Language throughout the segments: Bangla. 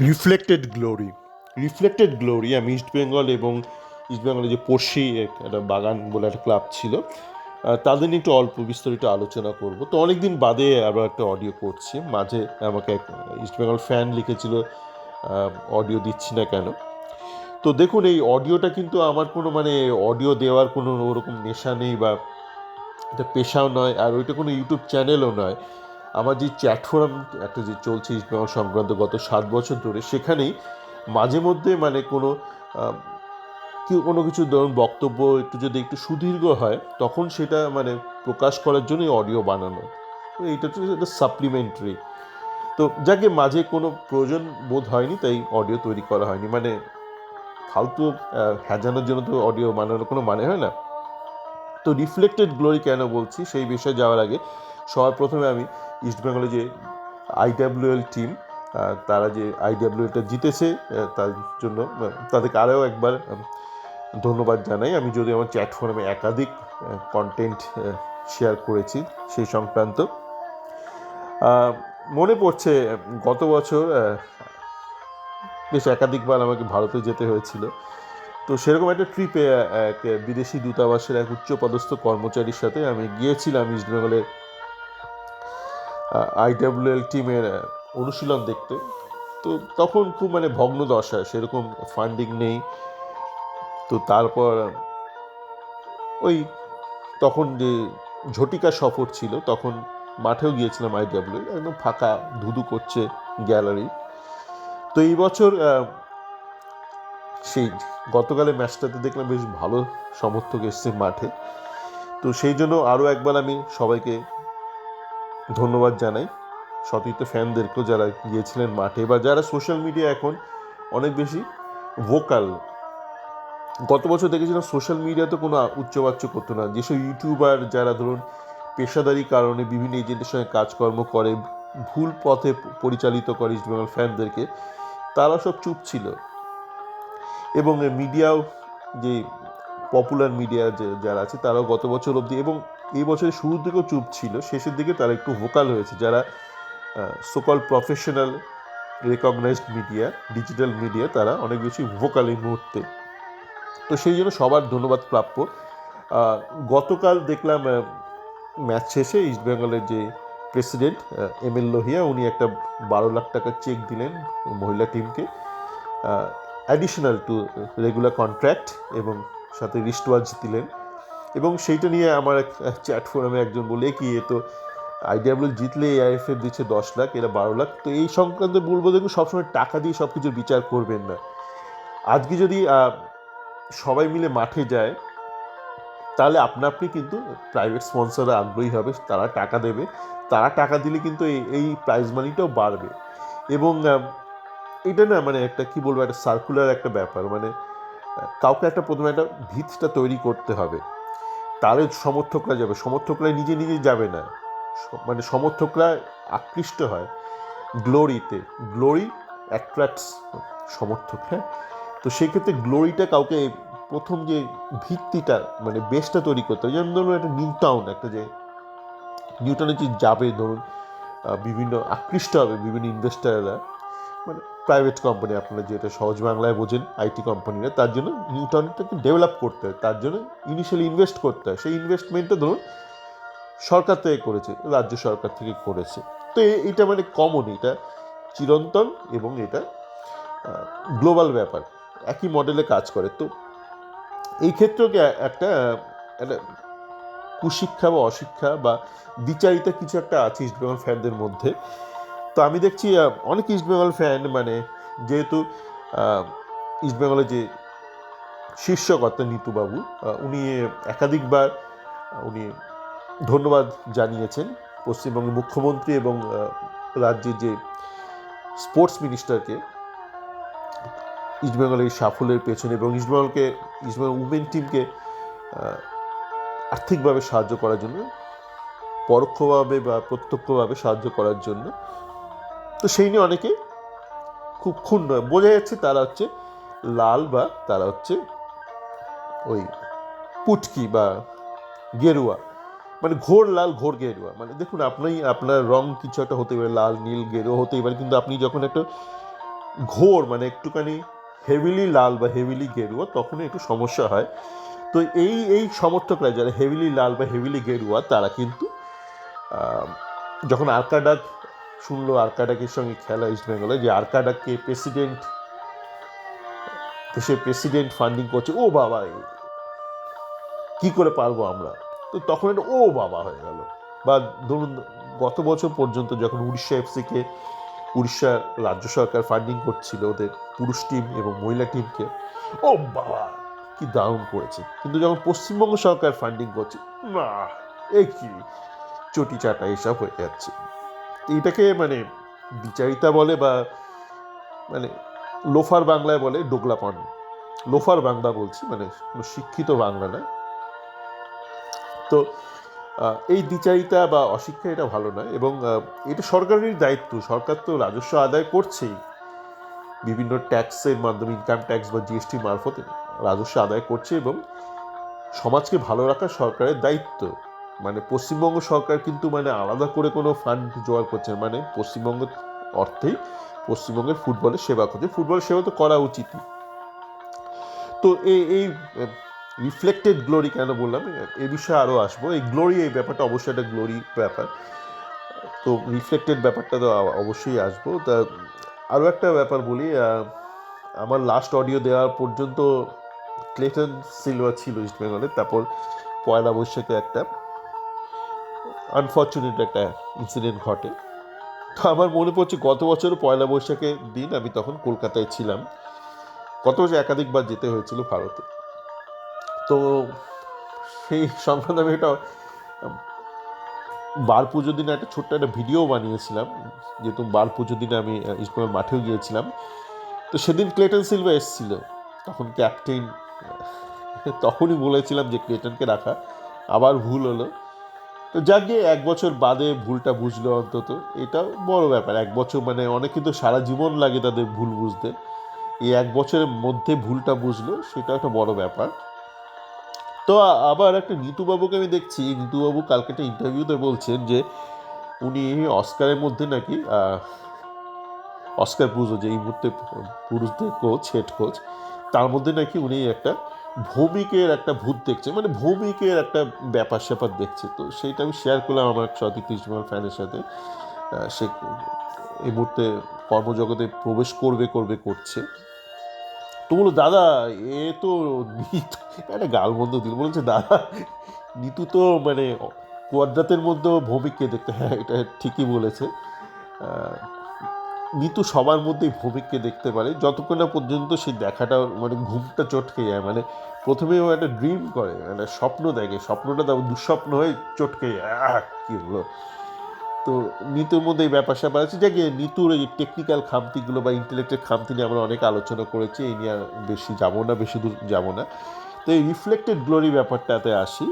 রিফ্লেক্টেড গ্লোরি আমি ইস্টবেঙ্গল এবং ইস্টবেঙ্গলের যে পড়শি একটা বাগান বলে একটা ক্লাব ছিল, তাদের নিয়ে একটু অল্প বিস্তারিত আলোচনা করব। তো অনেক দিন বাদে আবার একটা অডিও করছি। মাঝে আমাকে এক ইস্টবেঙ্গল ফ্যান লিখেছিল অডিও দিচ্ছি না কেন। তো দেখুন, এই অডিওটা কিন্তু আমার কোনো মানে অডিও দেওয়ার কোনো ওরকম নেশা নেই, বা এটা পেশাও নয়, আর ওইটা কোনো ইউটিউব চ্যানেলও নয়। আমার যে চ্যাট ফোরাম একটা যে চলছে ইস্টবেঙ্গল সংক্রান্ত গত 7 বছর ধরে, সেখানেই মাঝে মধ্যে মানে কোনো কোনো কিছু ধরুন বক্তব্য একটু সুদীর্ঘ হয়, তখন সেটা মানে প্রকাশ করার জন্যই অডিও বানানো। তো এইটা তো একটা সাপ্লিমেন্টারি। তো যাকে মাঝে কোনো প্রয়োজন বোধ হয়নি, তাই অডিও তৈরি করা হয়নি। মানে ফালতু হ্যাজানোর জন্য তো অডিও বানানোর কোনো মানে হয় না। তো রিফ্লেক্টেড গ্লোরি কেন বলছি সেই বিষয়ে যাওয়ার আগে সবার প্রথমে আমি ইস্টবেঙ্গলে যে আইডাব্লিউএল টিম, তারা যে আইডাব্লিউএলটা জিতেছে, তার জন্য তাদেরকে আরও একবার ধন্যবাদ জানাই। আমি যদি আমার চ্যাট ফোরামে একাধিক কন্টেন্ট শেয়ার করেছি সেই সংক্রান্ত। মনে পড়ছে গত বছর বেশ একাধিকবার আমাকে ভারতে যেতে হয়েছিল। তো সেরকম একটা ট্রিপে এক বিদেশি দূতাবাসের এক উচ্চপদস্থ কর্মচারীর সাথে আমি গিয়েছিলাম ইস্টবেঙ্গলের আইডাব্লিউএল টিমের অনুশীলন দেখতে। তো তখন খুব মানে ভগ্ন দশা, সেরকম ফান্ডিং নেই। তো তারপর ওই তখন যে ঝটিকা সফর ছিল, তখন মাঠেও গিয়েছিলাম আইডাব্লিউ, একদম ফাঁকা ধুধু করছে গ্যালারি। তো এই বছর সেই গতকালের ম্যাচটাতে দেখলাম বেশ ভালো সমর্থক এসছে মাঠে। তো সেই জন্য আরও একবার আমি সবাইকে ধন্যবাদ জানাই, সতীর্থ ফ্যানদেরকেও যারা গিয়েছিলেন মাঠে, বা যারা সোশ্যাল মিডিয়া এখন অনেক বেশি ভোকাল। গত বছর দেখেছিলাম সোশ্যাল মিডিয়াতে কোনো উচ্চবাচ্য করতো না। যেসব ইউটিউবার যারা ধরুন পেশাদারি কারণে বিভিন্ন এজেন্টের সঙ্গে কাজকর্ম করে, ভুল পথে পরিচালিত করে ইস্টবেঙ্গল ফ্যানদেরকে, তারা সব চুপ ছিল। এবং মিডিয়াও যে পপুলার মিডিয়া যারা আছে, তারাও গত বছর অবধি এবং এই বছরের শুরুর দিকেও চুপ ছিল, শেষের দিকে তারা একটু ভোকাল হয়েছে। যারা so called professional recognised media, digital media, তারা অনেক বেশি ভোকাল এই মুহূর্তে। তো সেই জন্য সবার ধন্যবাদ প্রাপ্য। গতকাল দেখলাম ম্যাচ শেষে ইস্টবেঙ্গলের যে প্রেসিডেন্ট এম.এল. লোহিয়া, উনি একটা 12 লাখ টাকার চেক দিলেন মহিলা টিমকে, অ্যাডিশনাল টু রেগুলার কন্ট্রাক্ট, এবং সাথে রিস্ট ওয়াচ দিলেন। এবং সেইটা নিয়ে আমার এক চ্যাট ফোরামে একজন বলে, কি এ তো আইডাব্লিউ জিতলে এআইএফএফ দিচ্ছে 10 লাখ, এরা 12 লাখ। তো এই সংক্রান্ত বলবো, দেখুন সবসময় টাকা দিয়ে সব কিছুর বিচার করবেন না। আজকে যদি সবাই মিলে মাঠে যায়, তাহলে আপনি কিন্তু প্রাইভেট স্পন্সররা আগ্রহী হবে, তারা টাকা দেবে। তারা টাকা দিলে কিন্তু এই প্রাইজ মানিটাও বাড়বে। এবং এটা না মানে একটা কি বলবো, একটা সার্কুলার একটা ব্যাপার। মানে কাউকে একটা প্রথমে একটা ভিতটা তৈরি করতে হবে, তাহলে সমর্থকরা যাবে। সমর্থকরা নিজে নিজে যাবে না, মানে সমর্থকরা আকৃষ্ট হয় গ্লোরিতে। গ্লোরি অ্যাট্রাক্টস সমর্থক, হ্যাঁ। তো সেই ক্ষেত্রে গ্লোরিটা কাউকে প্রথম যে ভিত্তিটা মানে বেসটা তৈরি করতে হবে। যেমন ধরুন একটা একটা যে নিউটনে যে যাবে, ধরুন বিভিন্ন আকৃষ্ট হবে বিভিন্ন ইনভেস্টাররা, মানে প্রাইভেট কোম্পানি, আপনারা যেটা সহজ বাংলায় বোঝেন আইটি কোম্পানিরা, তার জন্য নিউটনটাকে ডেভেলপ করতে হয়, তার জন্য ইনিশিয়ালি ইনভেস্ট করতে হয়। সেই ইনভেস্টমেন্টটা ধরুন সরকার থেকে করেছে, রাজ্য সরকার থেকে করেছে। তো এটা মানে কমন, এটা চিরন্তন, এবং এটা গ্লোবাল ব্যাপার, একই মডেলে কাজ করে। তো এই ক্ষেত্রেও একটা একটা কুশিক্ষা বা অশিক্ষা বা দ্বিচারিতা কিছু একটা আছে ইস্টবেঙ্গল ফ্যানদের মধ্যে। তো আমি দেখছি অনেক ইস্টবেঙ্গল ফ্যান, মানে যেহেতু ইস্টবেঙ্গলের যে শীর্ষকর্তা নিতুবাবু, উনি একাধিকবার উনি ধন্যবাদ জানিয়েছেন পশ্চিমবঙ্গের মুখ্যমন্ত্রী এবং রাজ্যের যে স্পোর্টস মিনিস্টারকে ইস্টবেঙ্গলের সাফল্যের পেছনে, এবং ইস্টবেঙ্গল উমেন টিমকে আর্থিকভাবে সাহায্য করার জন্য, পরোক্ষভাবে বা প্রত্যক্ষভাবে সাহায্য করার জন্য। তো সেই নিয়ে অনেকে খুব ক্ষুণ্ণ, বোঝা যাচ্ছে তারা হচ্ছে লাল, বা তারা হচ্ছে ওই পুটকি বা গেরুয়া, মানে ঘোর লাল ঘোর গেরুয়া। মানে দেখুন, আপনার রং কিছু একটা হতে পারে, লাল নীল গেরুয়া হতেই পারে, কিন্তু আপনি যখন একটা ঘোর মানে একটুখানি হেভিলি লাল বা হেভিলি গেরুয়া, তখনই একটু সমস্যা হয়। তো এই সমর্থকরা যারা হেভিলি লাল বা হেভিলি গেরুয়া, তারা কিন্তু যখন আরকাডাক শুনলো আরকাডাকের সঙ্গে খেলা ইস্টবেঙ্গলে, যে আরকাডাককে দেশের প্রেসিডেন্ট ফান্ডিং করছে, ও বাবা কি করে পারবো আমরা, তো তখন এটা ও বাবা হয়ে গেল। বা ধরুন গত বছর পর্যন্ত যখন উড়িষ্যা রাজ্য সরকার ফান্ডিং করছিল ওদের পুরুষ টিম এবং মহিলা টিমকে, ও বাবা কি দারুণ করেছে, কিন্তু যখন পশ্চিমবঙ্গ সরকার ফান্ডিং করছে, না এ কি চটি চাটা এসব হয়ে যাচ্ছে। এইটাকে মানে বিচারিতা বলে, বা মানে লোফার বাংলায় বলে ডোগলাপন। লোফার বাংলা বলছি, মানে শিক্ষিত বাংলা না। তো এই দ্বিচারিতা বা অশিক্ষা এটা ভালো নয়, এবং এটা সরকারেরই দায়িত্ব। সরকার তো রাজস্ব আদায় করছেই বিভিন্ন ট্যাক্সের মাধ্যমে, ইনকাম ট্যাক্স বা জিএসটি মারফতে রাজস্ব আদায় করছে, এবং সমাজকে ভালো রাখা সরকারের দায়িত্ব। মানে পশ্চিমবঙ্গ সরকার কিন্তু মানে আলাদা করে কোনো ফান্ড জোগাড় করছে না, মানে পশ্চিমবঙ্গের অর্থেই পশ্চিমবঙ্গের ফুটবলের সেবা করছে। ফুটবলের সেবা তো করা উচিত। তো এই রিফ্লেক্টেড গ্লোরি কেন বললাম, এ বিষয়ে আরও আসবো। এই গ্লোরি, এই ব্যাপারটা অবশ্যই একটা গ্লোরি ব্যাপার, তো রিফ্লেক্টেড ব্যাপারটা তো অবশ্যই আসবো। তা আরও একটা ব্যাপার বলি, আমার লাস্ট অডিও দেওয়ার পর্যন্ত ক্লেটন সিলভা ছিল ইস্টবেঙ্গলে, তারপর পয়লা বৈশাখে একটা আনফর্চুনেট একটা ইনসিডেন্ট ঘটে। তো আমার মনে পড়ছে গত বছর পয়লা বৈশাখের দিন আমি তখন কলকাতায় ছিলাম। গত বছর একাধিকবার যেতে হয়েছিল ভারতে। তো সেই সংক্রান্ত আমি একটা বার পুজোর দিনে একটা ছোট্ট একটা ভিডিও বানিয়েছিলাম, যেহেতু বার পুজোর দিনে আমি ইস্টবেঙ্গল মাঠেও গিয়েছিলাম। তো সেদিন ক্লেটন সিলভা এসেছিল, তখন ক্যাপ্টেন। তখনই বলেছিলাম যে ক্লেটনকে রাখা, আবার ভুল হলো। তো যাক গিয়ে 1 বছর বাদে ভুলটা বুঝলো অন্তত, এটা বড় ব্যাপার। 1 বছর মানে অনেক, কিন্তু সারা জীবন লাগে তাদের ভুল বুঝতে। এই 1 বছরের মধ্যে ভুলটা বুঝলো, সেটা একটা বড় ব্যাপার। তো আবার একটা নিতুবাবুকে আমি দেখছি, নিতুবাবু কালকে একটা ইন্টারভিউতে বলছেন যে উনি অস্কারের মধ্যে নাকি অস্কার পুজো, যে এই মুহূর্তে পুরুষদের কোচ, হেড কোচ, তার মধ্যে নাকি উনি একটা ভৌমিকের একটা ভূত দেখছে, মানে ভৌমিকের একটা ব্যাপার স্যাপার দেখছে। তো সেইটা আমি শেয়ার করলাম আমার সতীর্থ ইসমাইল ফ্যানের সাথে। সে এই মুহূর্তে কর্মজগতে প্রবেশ করছে। তো বলো দাদা, এ তো নিতু, একটা গালমন্দ দিল, বলছে দাদা নিতু তো মানে কোয়াড্রাতের মধ্যে ভৌমিককে দেখতে। হ্যাঁ, এটা ঠিকই বলেছে। নিতু সবার মধ্যেই ভৌমিককে দেখতে পারে, যতক্ষণ না পর্যন্ত সেই দেখাটা মানে ঘুমটা চটকে যায়। মানে প্রথমে ও একটা ড্রিম করে, একটা স্বপ্ন দেখে, স্বপ্নটা তারপর দুঃস্বপ্ন হয়ে চটকে যায়। কী হলো। তো নিতুর মধ্যে এই ব্যাপার স্যাপার আছে, যে নিতুর এই টেকনিক্যাল খামতিগুলো বা ইন্টেলেক্টের খামতি নিয়ে আমরা অনেক আলোচনা করেছি, এই নিয়ে বেশি দূর যাবো না। তো এই রিফ্লেক্টেড গ্লোরি ব্যাপারটাতে আসি,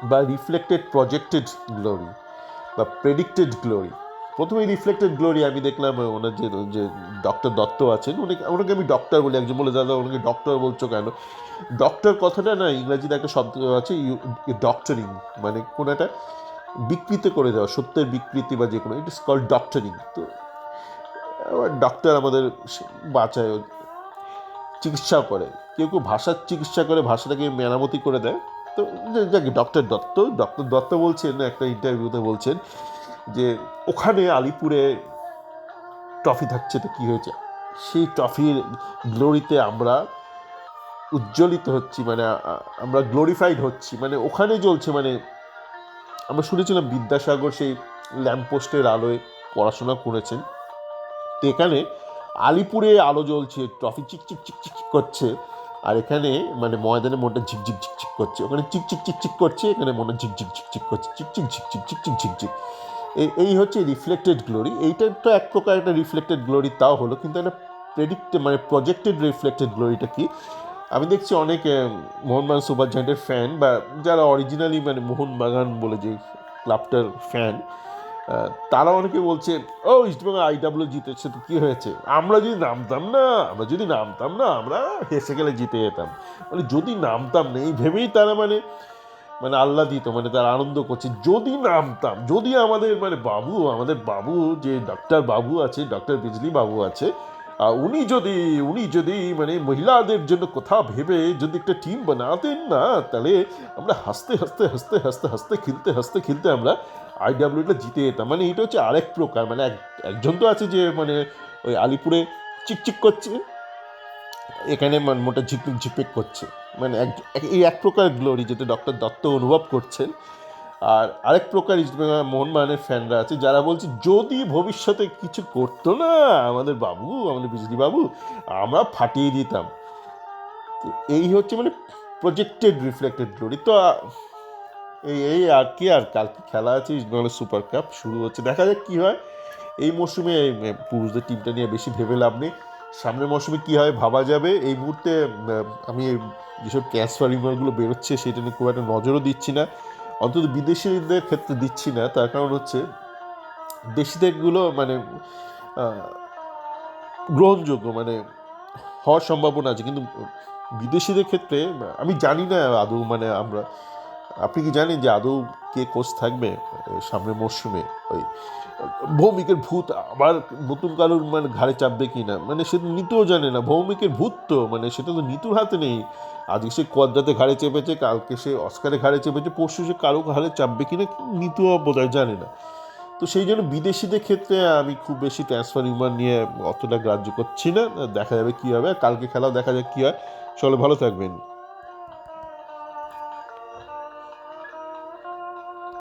বা রিফ্লেক্টেড প্রজেক্টেড গ্লোরি বা প্রেডিক্টেড গ্লোরি। প্রথমে রিফ্লেক্টেড গ্লোরি আমি দেখলাম ওনার যে ডক্টর দত্ত আছেন, ওনাকে আমি ডক্টর বলি। একজন বলে দাদা ওনাকে ডক্টর বলছো কেন? ডক্টর কথাটা না ইংরাজিতে একটা শব্দ আছে, ডক্টরিং, মানে কোনো একটা বিকৃত করে দেওয়া, সত্যের বিকৃতি বা যে কোনো, ইট ইস কল্ড ডক্টরিং। তো ডক্টর আমাদের বাঁচায়, চিকিৎসা করে, কেউ ভাষার চিকিৎসা করে, ভাষাটাকে মেরামতি করে দেয়। তো যাকে ডক্টর দত্ত বলছেন একটা ইন্টারভিউতে, বলছেন যে ওখানে আলিপুরে ট্রফি থাকছে, তো কী হয়েছে, সেই ট্রফির গ্লোরিতে আমরা উজ্জ্বলিত হচ্ছি, মানে আমরা গ্লোরিফাইড হচ্ছি, মানে ওখানে জ্বলছে। মানে আমরা শুনেছিলাম বিদ্যাসাগর সেই ল্যাম্পপোস্টের আলোয় পড়াশোনা করেছেন, তো এখানে আলিপুরে আলো জ্বলছে, ট্রফি চিকচিক চিকচিক করছে, আর এখানে মানে ময়দানে মনটা ঝিকঝিক ঝিকঝিক করছে। ওখানে চিকচিক চিকচিক করছে, এখানে মনে ঝিকঝিক ঝিকঝিক করছে, চিকচিক ঝিকঝিক চিকচিক ঝিকঝিক। এই হচ্ছে রিফ্লেক্টেড গ্লোরি। এইটা তো এক প্রকার একটা রিফ্লেক্টেড গ্লোরি, তাও হলো, কিন্তু একটা মানে প্রজেক্টেড রিফ্লেক্টেড গ্লোরিটা কি? আমি দেখছি অনেক মোহনবাগান সুপার জায়ান্টের ফ্যান, বা যারা অরিজিনালি মানে মোহনবাগান বলে যে ক্লাবটার ফ্যান, তারা অনেকে বলছে ও ইস্টবেঙ্গল আইডাব্লিউ জিতেছে, তো কী হয়েছে, আমরা যদি নামতাম না আমরা হেসে গেলে জিতে যেতাম। মানে যদি নামতাম না, এই ভেবেই তারা মানে মানে আহ্লাদিত, মানে তারা আনন্দ করছে, যদি নামতাম, যদি আমাদের বাবু যে ডক্টর বাবু আছে, ডক্টর বিজলি বাবু আছে, উনি যদি মানে মহিলাদের জন্য কোথাও ভেবে যদি একটা টিম বানাতেন না, তাহলে আমরা হাসতে খেলতে আমরা আইডাব্লিউটা জিতে যেতাম। মানে এটা হচ্ছে আরেক প্রকার, মানে একজন তো আছে যে মানে ওই আলিপুরে চিকচিক করছে, এখানে মোটা ঝিকপিক ঝিকপিক করছে, মানে এই এক প্রকার গ্লোরি যেটা ডক্টর দত্ত অনুভব করছেন। আর আরেক প্রকার ইস্টবেঙ্গল মোহনবাগানের ফ্যানরা আছে যারা বলছে যদি ভবিষ্যতে কিছু করতো না আমাদের বিজলি বাবু, আমরা ফাটিয়ে দিতাম। তো এই হচ্ছে মানে প্রজেক্টেড রিফ্লেক্টেড গ্লোরি। তো এই আর কি, আর কালকে খেলা আছে ইস্টবেঙ্গলের সুপার কাপ শুরু হচ্ছে, দেখা যাক কী হয়। এই মরশুমে পুরুষদের টিমটা নিয়ে বেশি ভেবে লাভ নেই, সামনের মরশুমে কী হয় ভাবা যাবে। এই মুহূর্তে আমি যেসব ট্রান্সফার রিমারগুলো বেরোচ্ছে সেটা নিয়ে খুব একটা নজরও দিচ্ছি না, অন্তত বিদেশিদের ক্ষেত্রে দিচ্ছি না। তার কারণ হচ্ছে দেশিদেরগুলো মানে গ্রহণযোগ্য মানে হওয়ার সম্ভাবনা আছে, কিন্তু বিদেশিদের ক্ষেত্রে আমি জানি না আদৌ মানে আপনি কি জানেন যে আদৌ কে কোচ থাকবে সামনের মরশুমে? ওই ভৌমিকের ভূত আবার নতুন কারোর মানে ঘাড়ে চাপবে কি না, মানে সে তো নিতুও জানে না। ভৌমিকের ভূত তো মানে সেটা তো নিতুর হাতে নেই। আজকে সে কদ্রাতে ঘাড়ে চেপেছে, কালকে সে অস্কারে ঘাড়ে চেপেছে, পরশু সে কারো ঘাড়ে চাপবে কিনা নিতুও বোধহয় জানে না। তো সেই জন্য বিদেশিদের ক্ষেত্রে আমি খুব বেশি ট্রান্সফার রিউমার নিয়ে অতটা গ্রাহ্য করছি না, দেখা যাবে কী হবে। কালকে খেলাও দেখা যাক কী হয়। চলো, ভালো থাকবেন।